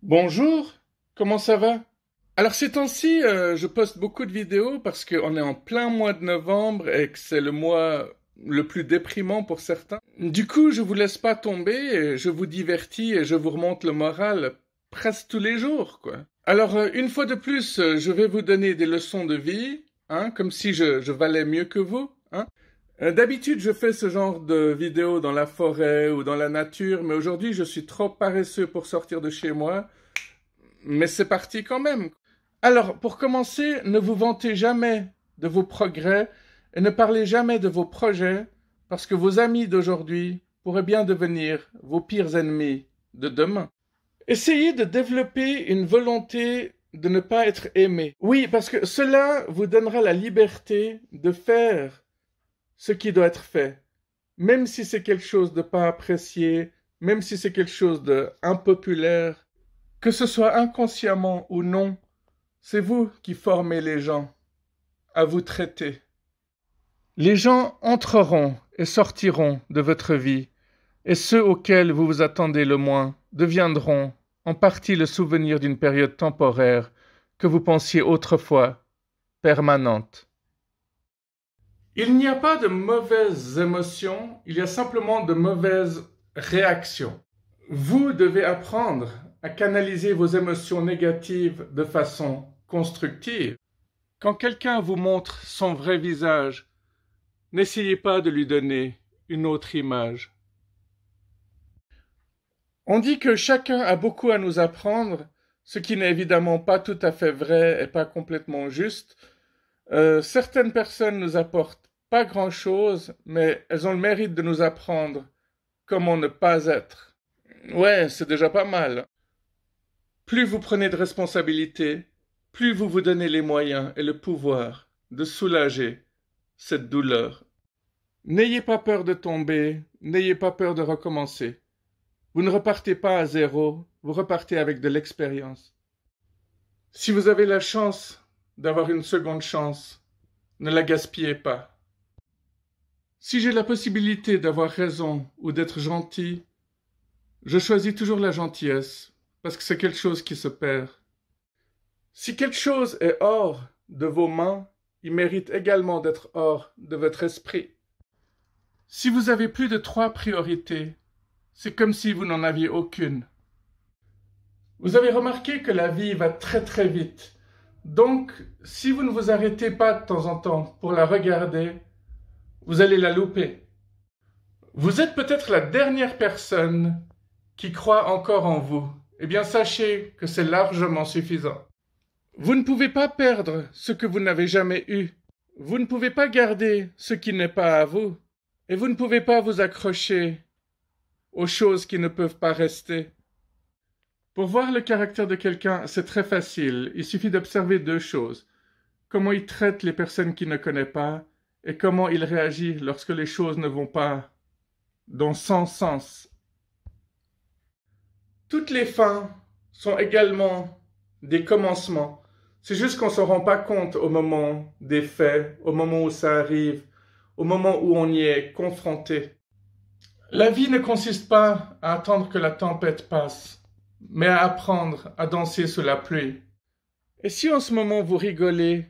Bonjour, comment ça va? Alors ces temps-ci, je poste beaucoup de vidéos parce qu'on est en plein mois de novembre et que c'est le mois le plus déprimant pour certains. Du coup, je vous laisse pas tomber, et je vous divertis et je vous remonte le moral presque tous les jours, quoi. Alors, une fois de plus, je vais vous donner des leçons de vie, hein, comme si je valais mieux que vous, hein. D'habitude, je fais ce genre de vidéos dans la forêt ou dans la nature, mais aujourd'hui, je suis trop paresseux pour sortir de chez moi. Mais c'est parti quand même. Alors, pour commencer, ne vous vantez jamais de vos progrès et ne parlez jamais de vos projets, parce que vos amis d'aujourd'hui pourraient bien devenir vos pires ennemis de demain. Essayez de développer une volonté de ne pas être aimé. Oui, parce que cela vous donnera la liberté de faire ce qui doit être fait, même si c'est quelque chose de pas apprécié, même si c'est quelque chose de impopulaire, que ce soit inconsciemment ou non, c'est vous qui formez les gens, à vous traiter. Les gens entreront et sortiront de votre vie, et ceux auxquels vous vous attendez le moins deviendront en partie le souvenir d'une période temporaire que vous pensiez autrefois permanente. Il n'y a pas de mauvaises émotions, il y a simplement de mauvaises réactions. Vous devez apprendre à canaliser vos émotions négatives de façon constructive. Quand quelqu'un vous montre son vrai visage, n'essayez pas de lui donner une autre image. On dit que chacun a beaucoup à nous apprendre, ce qui n'est évidemment pas tout à fait vrai et pas complètement juste. Certaines personnes nous apportent pas grand-chose, mais elles ont le mérite de nous apprendre comment ne pas être. Ouais, c'est déjà pas mal. Plus vous prenez de responsabilités, plus vous vous donnez les moyens et le pouvoir de soulager cette douleur. N'ayez pas peur de tomber, n'ayez pas peur de recommencer. Vous ne repartez pas à zéro, vous repartez avec de l'expérience. Si vous avez la chance d'avoir une seconde chance, ne la gaspillez pas. Si j'ai la possibilité d'avoir raison ou d'être gentil, je choisis toujours la gentillesse, parce que c'est quelque chose qui se perd. Si quelque chose est hors de vos mains, il mérite également d'être hors de votre esprit. Si vous avez plus de 3 priorités, c'est comme si vous n'en aviez aucune. Vous avez remarqué que la vie va très très vite. Donc, si vous ne vous arrêtez pas de temps en temps pour la regarder, vous allez la louper. Vous êtes peut-être la dernière personne qui croit encore en vous. Eh bien, sachez que c'est largement suffisant. Vous ne pouvez pas perdre ce que vous n'avez jamais eu. Vous ne pouvez pas garder ce qui n'est pas à vous. Et vous ne pouvez pas vous accrocher aux choses qui ne peuvent pas rester. Pour voir le caractère de quelqu'un, c'est très facile. Il suffit d'observer 2 choses. Comment il traite les personnes qu'il ne connaît pas et comment il réagit lorsque les choses ne vont pas dans son sens. Toutes les fins sont également des commencements. C'est juste qu'on ne se rend pas compte au moment des faits, au moment où ça arrive, au moment où on y est confronté. La vie ne consiste pas à attendre que la tempête passe, mais à apprendre à danser sous la pluie. Et si en ce moment vous rigolez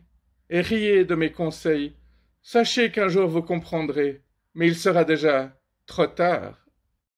et riez de mes conseils, sachez qu'un jour vous comprendrez, mais il sera déjà trop tard.